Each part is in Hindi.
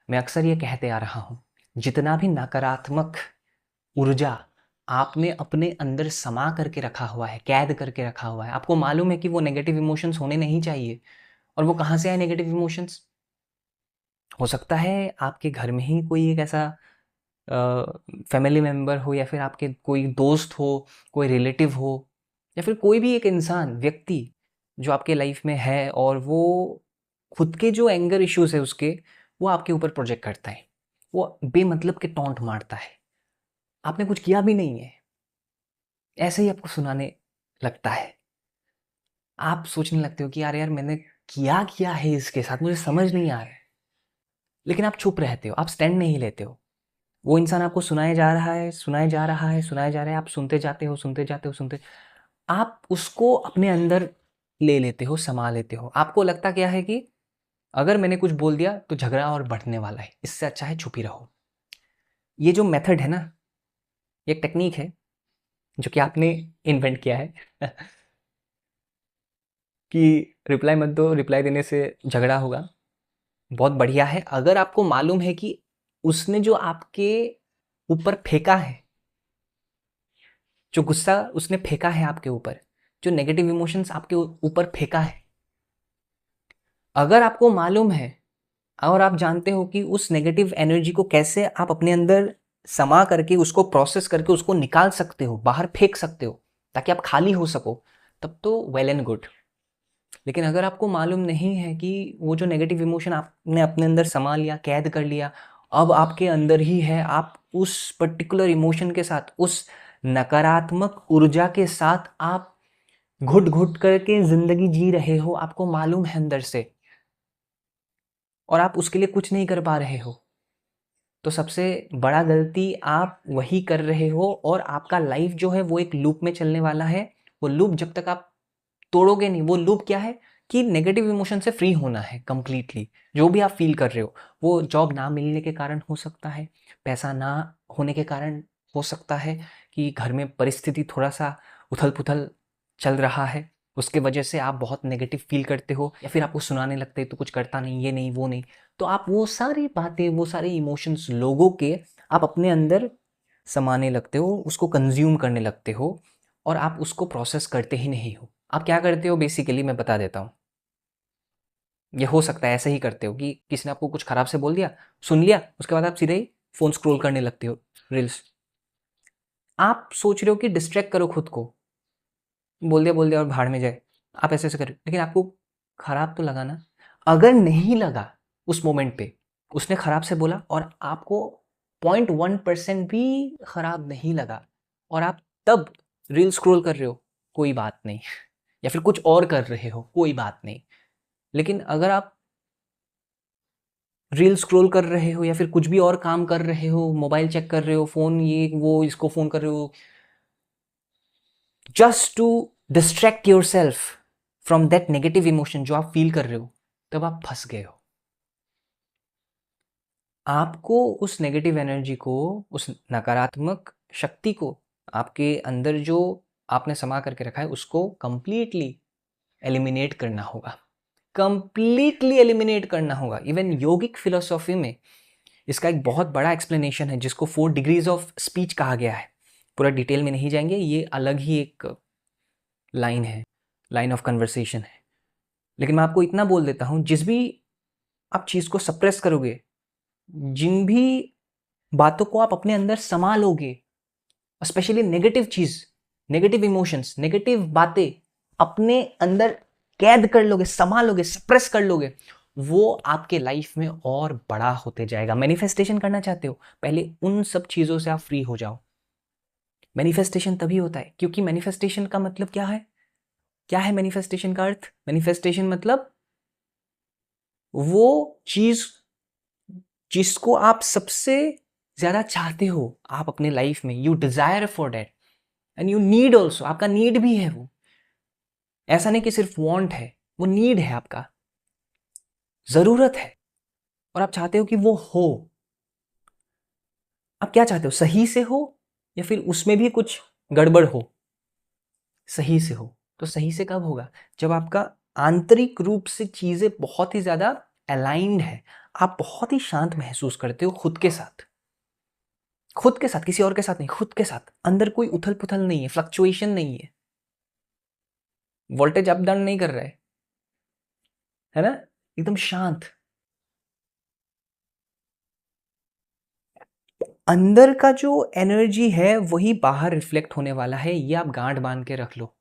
मैं अक्सर ये कहते आ रहा हूँ, जितना भी नकारात्मक ऊर्जा आपने अपने अंदर समा करके रखा हुआ है, कैद करके रखा हुआ है, आपको मालूम है कि वो नेगेटिव इमोशंस होने नहीं चाहिए। और वो कहाँ से आए नेगेटिव इमोशंस? हो सकता है आपके घर में ही कोई एक ऐसा फैमिली मेंबर हो, या फिर आपके कोई दोस्त हो, कोई रिलेटिव हो, या फिर कोई भी एक इंसान, व्यक्ति जो आपके लाइफ में है, और वो खुद के जो एंगर इश्यूज है उसके, वो आपके ऊपर प्रोजेक्ट करता है। वो बेमतलब के टॉन्ट मारता है, आपने कुछ किया भी नहीं है, ऐसे ही आपको सुनाने लगता है। आप सोचने लगते हो कि यार यार मैंने किया क्या है इसके साथ, मुझे समझ नहीं आ रहा है। लेकिन आप चुप रहते हो, आप स्टैंड नहीं लेते हो। वो इंसान आपको सुनाया जा रहा है, सुनाया जा रहा है, सुनाया जा रहा है, आप सुनते जाते हो, सुनते जाते हो, सुनते, आप उसको अपने अंदर ले लेते हो, समा लेते हो। आपको लगता क्या है कि अगर मैंने कुछ बोल दिया तो झगड़ा और बढ़ने वाला है, इससे अच्छा है चुप ही रहो। ये जो मेथड है ना, ये टेक्निक है जो कि आपने इन्वेंट किया है कि रिप्लाई मत दो, रिप्लाई देने से झगड़ा होगा। बहुत बढ़िया है। अगर आपको मालूम है कि उसने जो आपके ऊपर फेंका है, जो गुस्सा उसने फेंका है आपके ऊपर, जो नेगेटिव इमोशंस आपके ऊपर फेंका है, अगर आपको मालूम है और आप जानते हो कि उस नेगेटिव एनर्जी को कैसे आप अपने अंदर समा करके, उसको प्रोसेस करके, उसको निकाल सकते हो, बाहर फेंक सकते हो ताकि आप खाली हो सको, तब तो वेल एंड गुड। लेकिन अगर आपको मालूम नहीं है कि वो जो नेगेटिव इमोशन आपने अपने अंदर समा लिया, कैद कर लिया, अब आपके अंदर ही है, आप उस पर्टिकुलर इमोशन के साथ, उस नकारात्मक ऊर्जा के साथ आप घुट घुट करके जिंदगी जी रहे हो, आपको मालूम है अंदर से, और आप उसके लिए कुछ नहीं कर पा रहे हो, तो सबसे बड़ा गलती आप वही कर रहे हो। और आपका लाइफ जो है वो एक लूप में चलने वाला है। वो लूप जब तक आप तोड़ोगे नहीं, वो लूप क्या है कि नेगेटिव इमोशन से फ्री होना है कंप्लीटली। जो भी आप फील कर रहे हो, वो जॉब ना मिलने के कारण हो सकता है, पैसा ना होने के कारण हो सकता है, कि घर में परिस्थिति थोड़ा सा उथल पुथल चल रहा है, उसके वजह से आप बहुत नेगेटिव फील करते हो, या फिर आपको सुनाने लगते हैं तो कुछ करता नहीं, ये नहीं वो नहीं। तो आप वो सारी बातें, वो सारे इमोशंस लोगों के आप अपने अंदर समाने लगते हो, उसको कंज्यूम करने लगते हो, और आप उसको प्रोसेस करते ही नहीं हो। आप क्या करते हो बेसिकली, मैं बता देता हूँ। ये हो सकता है ऐसे ही करते हो कि किसी ने आपको कुछ खराब से बोल दिया, सुन लिया, उसके बाद आप सीधे ही फोन स्क्रॉल करने लगते हो, रील्स। आप सोच रहे हो कि डिस्ट्रैक्ट करो खुद को, बोल दिया और भाड़ में जाए, आप ऐसे ऐसे करो, लेकिन आपको खराब तो लगा ना? अगर नहीं लगा उस मोमेंट पे, उसने खराब से बोला और आपको 0.1% भी खराब नहीं लगा, और आप तब रील स्क्रॉल कर रहे हो, कोई बात नहीं, या फिर कुछ और कर रहे हो, कोई बात नहीं। लेकिन अगर आप रील स्क्रॉल कर रहे हो, या फिर कुछ भी और काम कर रहे हो, मोबाइल चेक कर रहे हो, फोन ये वो, इसको फोन कर रहे हो, just to distract yourself from that negative emotion जो आप फील कर रहे हो, तब आप फंस गए हो। आपको उस नेगेटिव एनर्जी को, उस नकारात्मक शक्ति को, आपके अंदर जो आपने समा करके रखा है, उसको कंप्लीटली एलिमिनेट करना होगा, कंप्लीटली एलिमिनेट करना होगा। इवन योगिक फिलोसॉफी में इसका एक बहुत बड़ा एक्सप्लेनेशन है, जिसको 4 डिग्रीज ऑफ स्पीच कहा गया है। पूरा डिटेल में नहीं जाएंगे, ये अलग ही एक लाइन है, लाइन ऑफ कन्वर्सेशन है। लेकिन मैं आपको इतना बोल देता हूँ, जिस भी आप चीज़ को सप्रेस करोगे, जिन भी बातों को आप अपने अंदर समा लोगे, स्पेशली नेगेटिव चीज़, नेगेटिव इमोशंस, नेगेटिव बातें अपने अंदर कैद कर लोगे, समा लोगे, सप्रेस कर लोगे, वो आपके लाइफ में और बड़ा होते जाएगा। मैनिफेस्टेशन करना चाहते हो, पहले उन सब चीज़ों से आप फ्री हो जाओ। मैनिफेस्टेशन तभी होता है क्योंकि मैनिफेस्टेशन का मतलब क्या है? क्या है मैनिफेस्टेशन का अर्थ? मैनिफेस्टेशन मतलब वो चीज जिसको आप सबसे ज्यादा चाहते हो आप अपने लाइफ में, you desire for that and you need also, आपका नीड भी है वो। ऐसा नहीं कि सिर्फ वांट है, वो नीड है, आपका जरूरत है, और आप चाहते हो कि वो हो। आप क्या चाहते हो? सही से हो, या फिर उसमें भी कुछ गड़बड़ हो? सही से हो। तो सही से कब होगा? जब आपका आंतरिक रूप से चीजें बहुत ही ज्यादा अलाइंड है, आप बहुत ही शांत महसूस करते हो खुद के साथ, खुद के साथ, किसी और के साथ नहीं, खुद के साथ। अंदर कोई उथल पुथल नहीं है, फ्लक्चुएशन नहीं है, वोल्टेज अप डाउन नहीं कर रहा है ना, एकदम शांत। अंदर का जो एनर्जी है वही बाहर रिफ्लेक्ट होने वाला है, ये आप गांठ बांध के रख लो।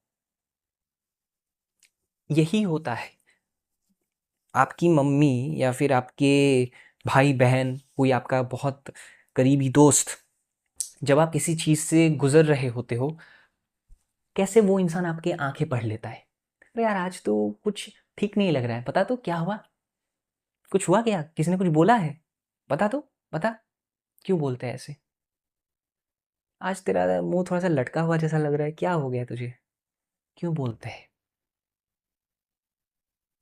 यही होता है, आपकी मम्मी या फिर आपके भाई बहन, कोई आपका बहुत करीबी दोस्त, जब आप किसी चीज़ से गुजर रहे होते हो, कैसे वो इंसान आपके आंखें पढ़ लेता है, अरे यार आज तो कुछ ठीक नहीं लग रहा है, पता तो क्या हुआ, कुछ हुआ क्या, किसी ने कुछ बोला है, बता तो बता, क्यों बोलते हैं ऐसे, आज तेरा मुंह थोड़ा सा लटका हुआ जैसा लग रहा है, क्या हो गया तुझे, क्यों बोलते हैं।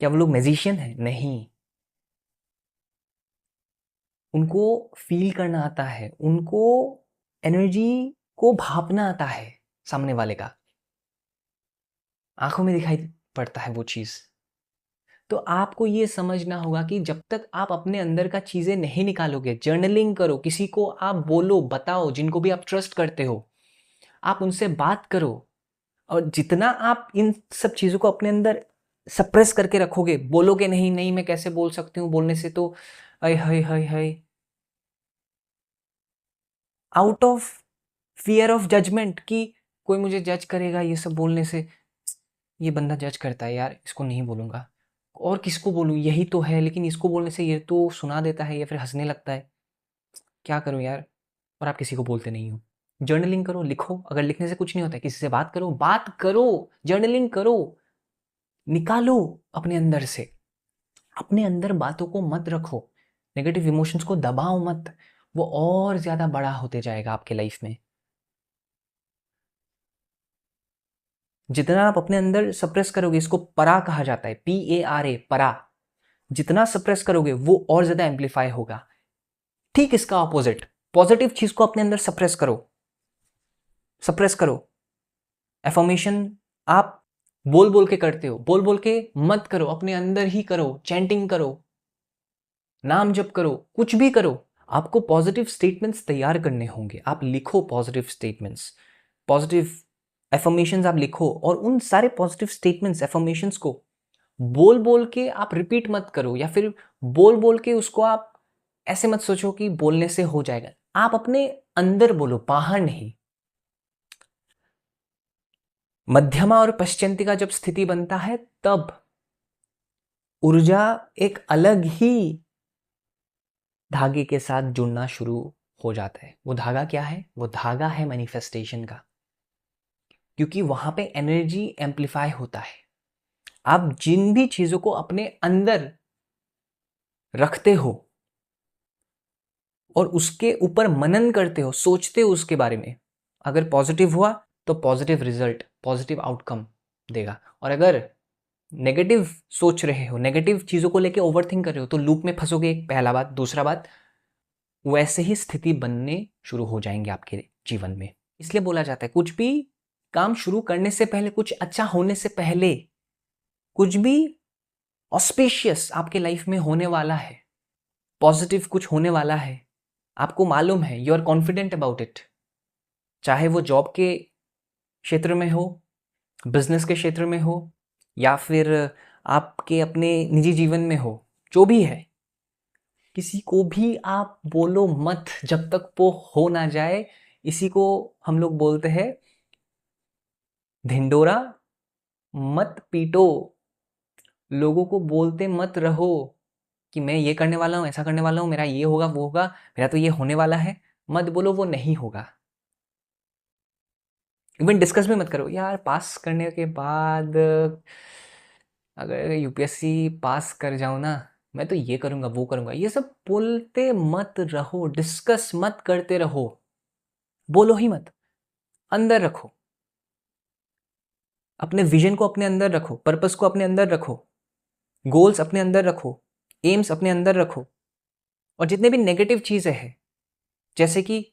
क्या वो लोग मैजिशियन है? नहीं, उनको फील करना आता है, उनको एनर्जी को भापना आता है, सामने वाले का आंखों में दिखाई पड़ता है वो चीज़। तो आपको ये समझना होगा कि जब तक आप अपने अंदर का चीज़ें नहीं निकालोगे, जर्नलिंग करो, किसी को आप बोलो, बताओ, जिनको भी आप ट्रस्ट करते हो आप उनसे बात करो, और जितना आप इन सब चीज़ों को अपने अंदर सप्रेस करके रखोगे, बोलोगे नहीं नहीं मैं कैसे बोल सकती हूँ, बोलने से तो अय हाय हाय हाय, out of fear of judgement कि कोई मुझे जज करेगा, ये सब बोलने से, ये बंदा जज करता है यार, इसको नहीं बोलूँगा, और किसको बोलूँ, यही तो है, लेकिन इसको बोलने से ये तो सुना देता है या फिर हंसने लगता है, क्या करूँ यार, और आप किसी को बोलते नहीं हो। जर्नलिंग करो, लिखो, अगर लिखने से कुछ नहीं होता है किसी से बात करो, जर्नलिंग करो, निकालो अपने अंदर से, अपने अंदर बातों को मत रखो, नेगेटिव इमोशंस को दबाओ मत, वो और ज़्यादा बड़ा होते जाएगा आपके लाइफ में। जितना आप अपने अंदर सप्रेस करोगे, इसको परा कहा जाता है, PARA, परा, जितना सप्रेस करोगे वो और ज़्यादा एम्पलीफाई होगा। ठीक इसका ऑपोजिट, पॉजिटिव चीज़ को अपने अंदर सप्रेस करो, सप्रेस करो। एफर्मेशन आप बोल बोल के करते हो, बोल बोल के मत करो, अपने अंदर ही करो, चैंटिंग करो, नाम जप करो, कुछ भी करो। आपको पॉजिटिव स्टेटमेंट्स तैयार करने होंगे, आप लिखो पॉजिटिव स्टेटमेंट्स, पॉजिटिव एफर्मेशंस आप लिखो, और उन सारे पॉजिटिव स्टेटमेंट्स, एफर्मेशंस को बोल बोल के आप रिपीट मत करो, या फिर बोल बोल के उसको आप ऐसे मत सोचो कि बोलने से हो जाएगा, आप अपने अंदर बोलो, बाहर नहीं। मध्यमा और पश्चंती जब स्थिति बनता है तब ऊर्जा एक अलग ही धागे के साथ जुड़ना शुरू हो जाता है। वो धागा क्या है? वो धागा है मैनिफेस्टेशन का, क्योंकि वहां पे एनर्जी एम्पलीफाई होता है। आप जिन भी चीजों को अपने अंदर रखते हो और उसके ऊपर मनन करते हो, सोचते हो उसके बारे में, अगर पॉजिटिव हुआ तो पॉजिटिव रिजल्ट, पॉजिटिव आउटकम देगा, और अगर नेगेटिव सोच रहे हो, नेगेटिव चीज़ों को लेके ओवरथिंक कर रहे हो, तो लूप में फंसोगे, एक पहला बात। दूसरा बात, वैसे ही स्थिति बनने शुरू हो जाएंगे आपके जीवन में। इसलिए बोला जाता है कुछ भी काम शुरू करने से पहले, कुछ अच्छा होने से पहले, कुछ भी ऑस्पिशियस आपके लाइफ में होने वाला है, पॉजिटिव कुछ होने वाला है, आपको मालूम है, you are confident about it, चाहे वो जॉब के क्षेत्र में हो, बिजनेस के क्षेत्र में हो, या फिर आपके अपने निजी जीवन में हो, जो भी है, किसी को भी आप बोलो मत जब तक वो हो ना जाए। इसी को हम लोग बोलते हैं धिंडोरा मत पीटो, लोगों को बोलते मत रहो कि मैं ये करने वाला हूँ, ऐसा करने वाला हूँ, मेरा ये होगा, वो होगा, मेरा तो ये होने वाला है, मत बोलो वो नहीं होगा। इवन डिस्कस भी मत करो, यार पास करने के बाद अगर UPSC पास कर जाऊँ ना, मैं तो ये करूँगा, वो करूँगा, ये सब बोलते मत रहो, डिस्कस मत करते रहो, बोलो ही मत, अंदर रखो, अपने विजन को अपने अंदर रखो, पर्पस को अपने अंदर रखो, गोल्स अपने अंदर रखो, एम्स अपने अंदर रखो, और जितने भी नेगेटिव चीज़ें हैं, जैसे कि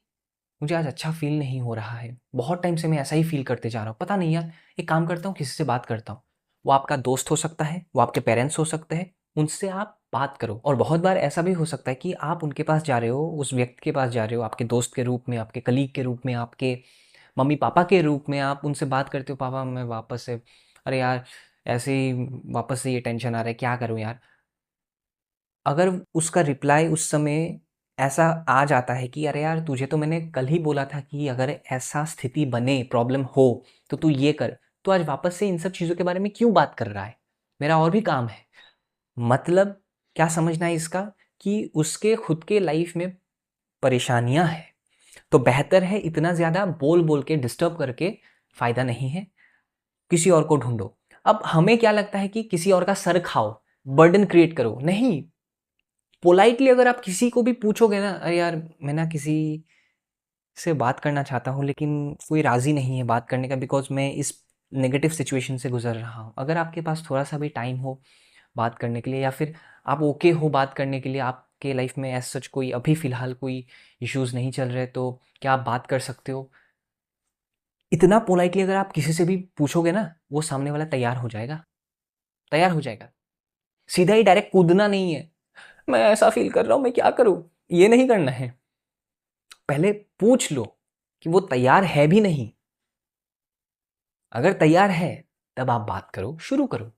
मुझे आज अच्छा फील नहीं हो रहा है, बहुत टाइम से मैं ऐसा ही फील करते जा रहा हूँ, पता नहीं यार, एक काम करता हूँ, किसी से बात करता हूँ, वो आपका दोस्त हो सकता है, वो आपके पेरेंट्स हो सकते हैं, उनसे आप बात करो। और बहुत बार ऐसा भी हो सकता है कि आप उनके पास जा रहे हो, उस व्यक्ति के पास जा रहे हो, आपके दोस्त के रूप में, आपके कलीग के रूप में, आपके मम्मी पापा के रूप में, आप उनसे बात करते हो, पापा मैं वापस से, अरे यार ऐसे ही वापस से ये टेंशन आ रहा है, क्या करूँ यार। अगर उसका रिप्लाई उस समय ऐसा आ जाता है कि अरे यार तुझे तो मैंने कल ही बोला था कि अगर ऐसा स्थिति बने, प्रॉब्लम हो तो तू ये कर, तो आज वापस से इन सब चीज़ों के बारे में क्यों बात कर रहा है, मेरा और भी काम है। मतलब क्या समझना है इसका, कि उसके खुद के लाइफ में परेशानियां हैं, तो बेहतर है इतना ज़्यादा बोल बोल के डिस्टर्ब करके फ़ायदा नहीं है, किसी और को ढूंढो। अब हमें क्या लगता है कि किसी और का सर खाओ, बर्डन क्रिएट करो, नहीं। पोलाइटली अगर आप किसी को भी पूछोगे ना, अरे यार मैं ना किसी से बात करना चाहता हूँ लेकिन कोई राज़ी नहीं है बात करने का, बिकॉज मैं इस नेगेटिव सिचुएशन से गुजर रहा हूँ। अगर आपके पास थोड़ा सा भी टाइम हो बात करने के लिए, या फिर आप ओके हो बात करने के लिए, आपके लाइफ में एज सच कोई अभी फ़िलहाल कोई इश्यूज़ नहीं चल रहे, तो क्या आप बात कर सकते हो। इतना पोलाइटली अगर आप किसी से भी पूछोगे ना, वो सामने वाला तैयार हो जाएगा, तैयार हो जाएगा। सीधा ही डायरेक्ट कूदना नहीं है, मैं ऐसा फील कर रहा हूँ मैं क्या करूँ, ये नहीं करना है। पहले पूछ लो कि वो तैयार है भी नहीं। अगर तैयार है तब आप बात करो, शुरू करो।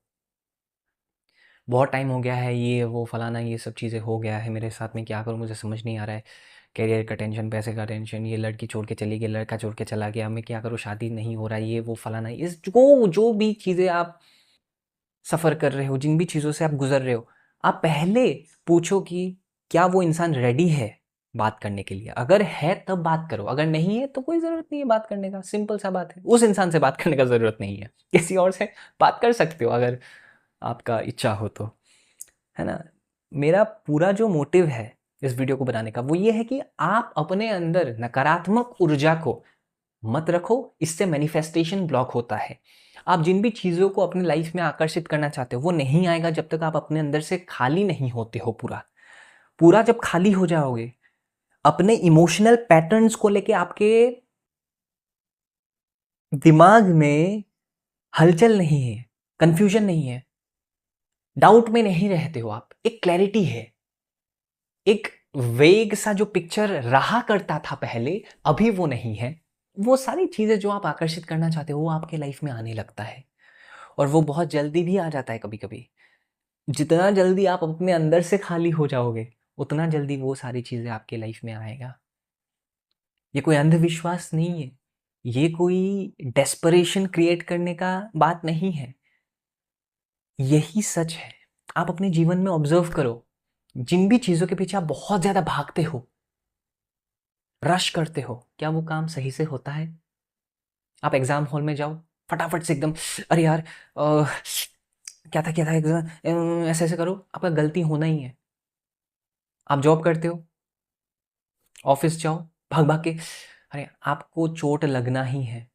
बहुत टाइम हो गया है, ये वो फलाना ये सब चीज़ें हो गया है मेरे साथ में, क्या करूँ मुझे समझ नहीं आ रहा है। करियर का टेंशन, पैसे का टेंशन, ये लड़की छोड़ के चली गई, लड़का छोड़ के चला गया, मैं क्या करूँ, शादी नहीं हो रहा, ये वो फलाना, इस जो भी चीज़ें आप सफ़र कर रहे हो, जिन भी चीज़ों से आप गुजर रहे हो, आप पहले पूछो कि क्या वो इंसान रेडी है बात करने के लिए। अगर है तब बात करो, अगर नहीं है तो कोई ज़रूरत नहीं है बात करने का, सिंपल सा बात है। उस इंसान से बात करने का ज़रूरत नहीं है, किसी और से बात कर सकते हो अगर आपका इच्छा हो तो, है ना। मेरा पूरा जो मोटिव है इस वीडियो को बनाने का वो ये है कि आप अपने अंदर नकारात्मक ऊर्जा को मत रखो, इससे मैनिफेस्टेशन ब्लॉक होता है। आप जिन भी चीज़ों को अपनी लाइफ में आकर्षित करना चाहते हो वो नहीं आएगा जब तक आप अपने अंदर से खाली नहीं होते हो। पूरा पूरा जब खाली हो जाओगे, अपने इमोशनल पैटर्न्स को लेके आपके दिमाग में हलचल नहीं है, कंफ्यूजन नहीं है, डाउट में नहीं रहते हो आप, एक क्लैरिटी है। एक वेग सा जो पिक्चर रहा करता था पहले, अभी वो नहीं है। वो सारी चीज़ें जो आप आकर्षित करना चाहते हो वो आपके लाइफ में आने लगता है, और वो बहुत जल्दी भी आ जाता है कभी कभी। जितना जल्दी आप अपने अंदर से खाली हो जाओगे उतना जल्दी वो सारी चीज़ें आपके लाइफ में आएगा। ये कोई अंधविश्वास नहीं है, ये कोई डेस्परेशन क्रिएट करने का बात नहीं है, यही सच है। आप अपने जीवन में ऑब्जर्व करो, जिन भी चीज़ों के पीछे आप बहुत ज़्यादा भागते हो, रश करते हो, क्या वो काम सही से होता है। आप एग्जाम हॉल में जाओ, फटाफट से एकदम, अरे यार क्या था एग्जाम, ऐसे ऐसे करो, आपका गलती होना ही है। आप जॉब करते हो, ऑफिस जाओ, भाग भाग के, अरे आपको चोट लगना ही है।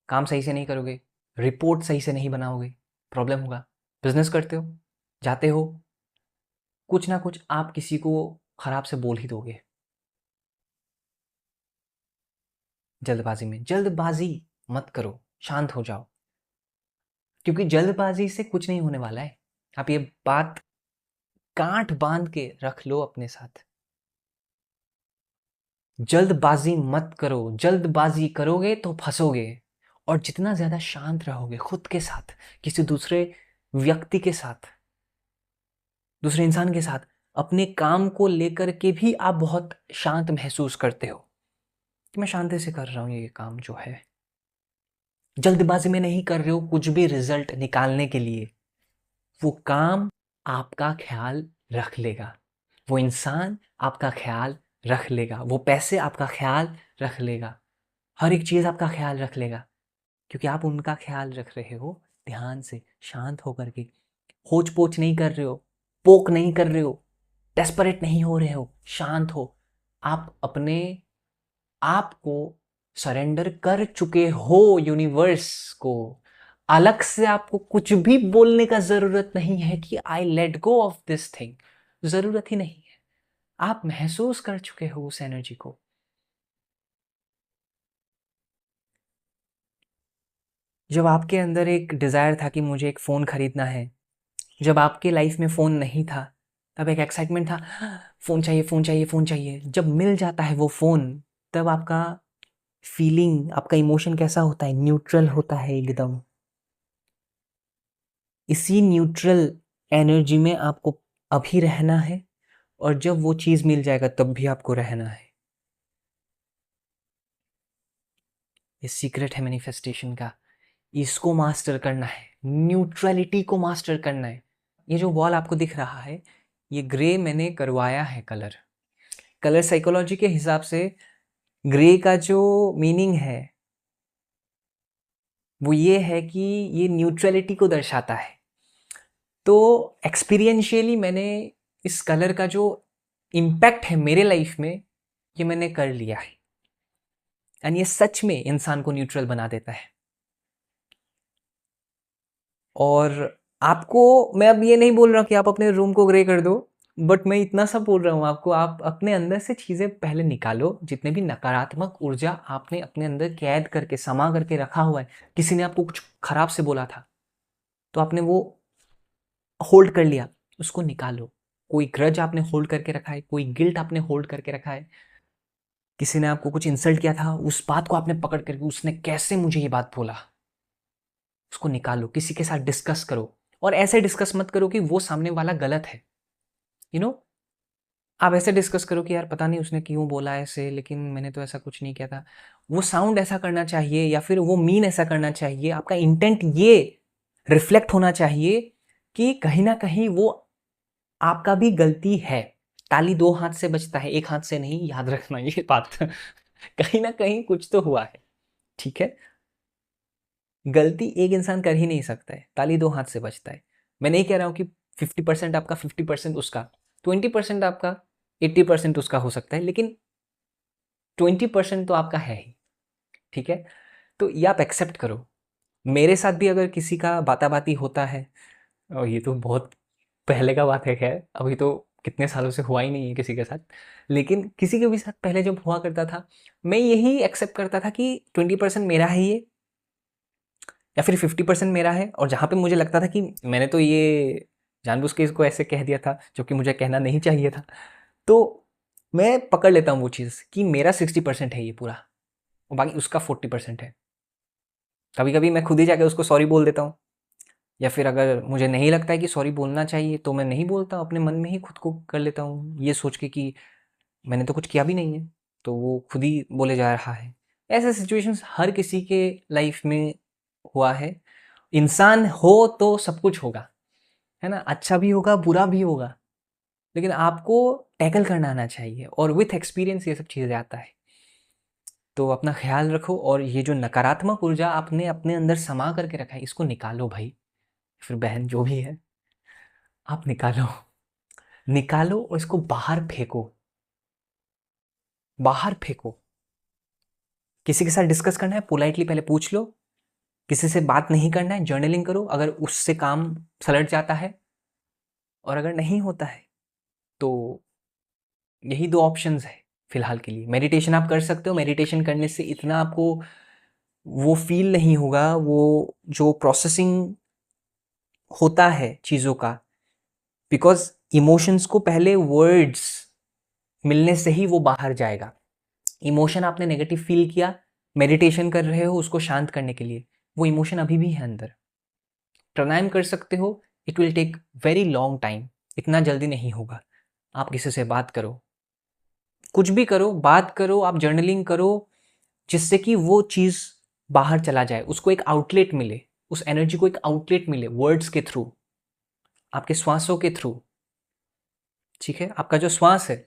काम सही से नहीं करोगे, रिपोर्ट सही से नहीं बनाओगे, प्रॉब्लम होगा। बिजनेस करते हो, जाते हो, कुछ ना कुछ आप किसी को खराब से बोल ही दोगे। जल्दबाजी में, जल्दबाजी मत करो, शांत हो जाओ, क्योंकि जल्दबाजी से कुछ नहीं होने वाला है। आप ये बात गांठ बांध के रख लो अपने साथ, जल्दबाजी मत करो। जल्दबाजी करोगे तो फंसोगे। और जितना ज़्यादा शांत रहोगे खुद के साथ, किसी दूसरे व्यक्ति के साथ, दूसरे इंसान के साथ, अपने काम को लेकर के भी आप बहुत शांत महसूस करते हो कि मैं शांति से कर रहा हूँ ये काम जो है। जल्दबाजी में नहीं कर रहे हो कुछ भी रिजल्ट निकालने के लिए। वो काम आपका ख्याल रख लेगा, वो इंसान आपका ख्याल रख लेगा, वो पैसे आपका ख्याल रख लेगा, हर एक चीज़ आपका ख्याल रख लेगा, क्योंकि आप उनका ख्याल रख रहे हो ध्यान से, शांत होकर के। होच पोच नहीं कर रहे हो, पोक नहीं कर रहे हो, डेस्परेट नहीं हो रहे हो, शांत हो। आप अपने आप को सरेंडर कर चुके हो यूनिवर्स को। अलग से आपको कुछ भी बोलने का ज़रूरत नहीं है कि I let go of this thing, ज़रूरत ही नहीं है। आप महसूस कर चुके हो उस एनर्जी को। जब आपके अंदर एक डिज़ायर था कि मुझे एक फ़ोन खरीदना है, जब आपके लाइफ में फ़ोन नहीं था तब एक एक्साइटमेंट था, फ़ोन चाहिए, फ़ोन चाहिए, फ़ोन चाहिए। जब मिल जाता है वो फ़ोन, तब आपका फीलिंग, आपका इमोशन कैसा होता है? न्यूट्रल होता है एकदम। इसी न्यूट्रल एनर्जी में आपको अभी रहना है, और जब वो चीज़ मिल जाएगा तब भी आपको रहना है। ये सीक्रेट है मैनिफेस्टेशन का। इसको मास्टर करना है, न्यूट्रलिटी को मास्टर करना है। ये जो वॉल आपको दिख रहा है, ये ग्रे मैंने करवाया है कलर साइकोलॉजी के हिसाब से ग्रे का जो मीनिंग है वो ये है कि ये न्यूट्रलिटी को दर्शाता है। तो एक्सपीरियंशियली मैंने इस कलर का जो इम्पैक्ट है मेरे लाइफ में, ये मैंने कर लिया है, एंड ये सच में इंसान को न्यूट्रल बना देता है। और आपको, मैं अब ये नहीं बोल रहा कि आप अपने रूम को ग्रे कर दो, बट मैं इतना सा बोल रहा हूँ आपको, आप अपने अंदर से चीज़ें पहले निकालो। जितने भी नकारात्मक ऊर्जा आपने अपने अंदर कैद करके समा करके रखा हुआ है, किसी ने आपको कुछ खराब से बोला था तो आपने वो होल्ड कर लिया, उसको निकालो। कोई ग्रज आपने होल्ड करके रखा है, कोई गिल्ट आपने होल्ड करके रखा है, किसी ने आपको कुछ इंसल्ट किया था, उस बात को आपने पकड़ करके, उसने कैसे मुझे ये बात बोला, उसको निकालो। किसी के साथ डिस्कस करो, और ऐसे डिस्कस मत करो कि वो सामने वाला गलत है। यू नो, आप ऐसे डिस्कस करो कि यार पता नहीं उसने क्यों बोला ऐसे, लेकिन मैंने तो ऐसा कुछ नहीं किया था। वो साउंड ऐसा करना चाहिए, या फिर वो मीन ऐसा करना चाहिए, आपका इंटेंट ये रिफ्लेक्ट होना चाहिए कि कहीं ना कहीं वो आपका भी गलती है। ताली दो हाथ से बजता है, एक हाथ से नहीं, याद रखना ये बात। कहीं ना कहीं कुछ तो हुआ है, ठीक है। गलती एक इंसान कर ही नहीं सकता है, ताली दो हाथ से बजता है। मैं नहीं कह रहा हूँ कि 50% आपका, 50% उसका, 20% आपका, 80% उसका हो सकता है, लेकिन 20% तो आपका है ही, ठीक है। तो ये आप एक्सेप्ट करो। मेरे साथ भी अगर किसी का बाता बाती होता है, और ये तो बहुत पहले का बात है, खैर अभी तो कितने सालों से हुआ ही नहीं है किसी के साथ, लेकिन किसी के भी साथ पहले जब हुआ करता था, मैं यही एक्सेप्ट करता था कि 20% मेरा है ये, या फिर 50% मेरा है। और जहाँ पे मुझे लगता था कि मैंने तो ये जानबूझ के इसको ऐसे कह दिया था जो कि मुझे कहना नहीं चाहिए था, तो मैं पकड़ लेता हूँ वो चीज़ कि मेरा 60% है ये पूरा, और बाकी उसका 40% है। कभी कभी मैं खुद ही जाके उसको सॉरी बोल देता हूँ, या फिर अगर मुझे नहीं लगता है कि सॉरी बोलना चाहिए तो मैं नहीं बोलता हूँ, अपने मन में ही खुद को कर लेता हूँ, ये सोच के कि मैंने तो कुछ किया भी नहीं है, तो वो खुद ही बोले जा रहा है। ऐसे सिचुएशंस हर किसी के लाइफ में हुआ है। इंसान हो तो सब कुछ होगा, है ना, अच्छा भी होगा बुरा भी होगा, लेकिन आपको टैकल करना आना चाहिए, और विथ एक्सपीरियंस ये सब चीज़ें आता है। तो अपना ख्याल रखो, और ये जो नकारात्मक ऊर्जा आपने अपने अंदर समा करके रखा है, इसको निकालो भाई, फिर बहन जो भी है, आप निकालो। निकालो और इसको बाहर फेंको, बाहर फेंको। किसी के साथ डिस्कस करना है, पोलाइटली पहले पूछ लो। किसी से बात नहीं करना है, जर्नलिंग करो, अगर उससे काम सलट जाता है, और अगर नहीं होता है तो यही दो ऑप्शंस है फिलहाल के लिए। मेडिटेशन आप कर सकते हो, मेडिटेशन करने से इतना आपको वो फील नहीं होगा, वो जो प्रोसेसिंग होता है चीज़ों का, बिकॉज इमोशंस को पहले वर्ड्स मिलने से ही वो बाहर जाएगा। इमोशन आपने नेगेटिव फील किया, मेडिटेशन कर रहे हो उसको शांत करने के लिए, वो इमोशन अभी भी है अंदर। प्राणायाम कर सकते हो, it will take very long time, इतना जल्दी नहीं होगा। आप किसी से बात करो, कुछ भी करो, बात करो, आप जर्नलिंग करो, जिससे कि वो चीज़ बाहर चला जाए, उसको एक आउटलेट मिले, उस एनर्जी को एक आउटलेट मिले, वर्ड्स के थ्रू, आपके श्वासों के थ्रू, ठीक है। आपका जो श्वास है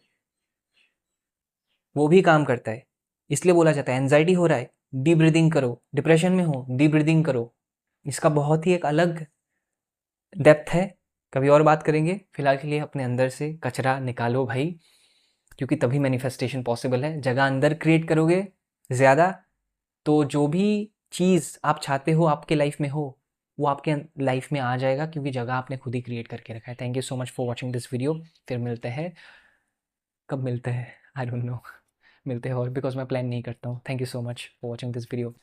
वो भी काम करता है, इसलिए बोला जाता है एंजाइटी हो रहा है, डीप ब्रीदिंग करो, डिप्रेशन में हो, डीप ब्रीदिंग करो। इसका बहुत ही एक अलग डेप्थ है, कभी और बात करेंगे। फिलहाल के लिए अपने अंदर से कचरा निकालो भाई, क्योंकि तभी मैनिफेस्टेशन पॉसिबल है। जगह अंदर क्रिएट करोगे ज़्यादा, तो जो भी चीज़ आप चाहते हो आपके लाइफ में हो, वो आपके लाइफ में आ जाएगा, क्योंकि जगह आपने खुद ही क्रिएट करके रखा है। Thank you so much for watching this video. फिर मिलते हैं, कब मिलते हैं आई डोंट नो, मिलते हैं और, बिकॉज मैं प्लान नहीं करता हूँ। Thank you so much for watching this video.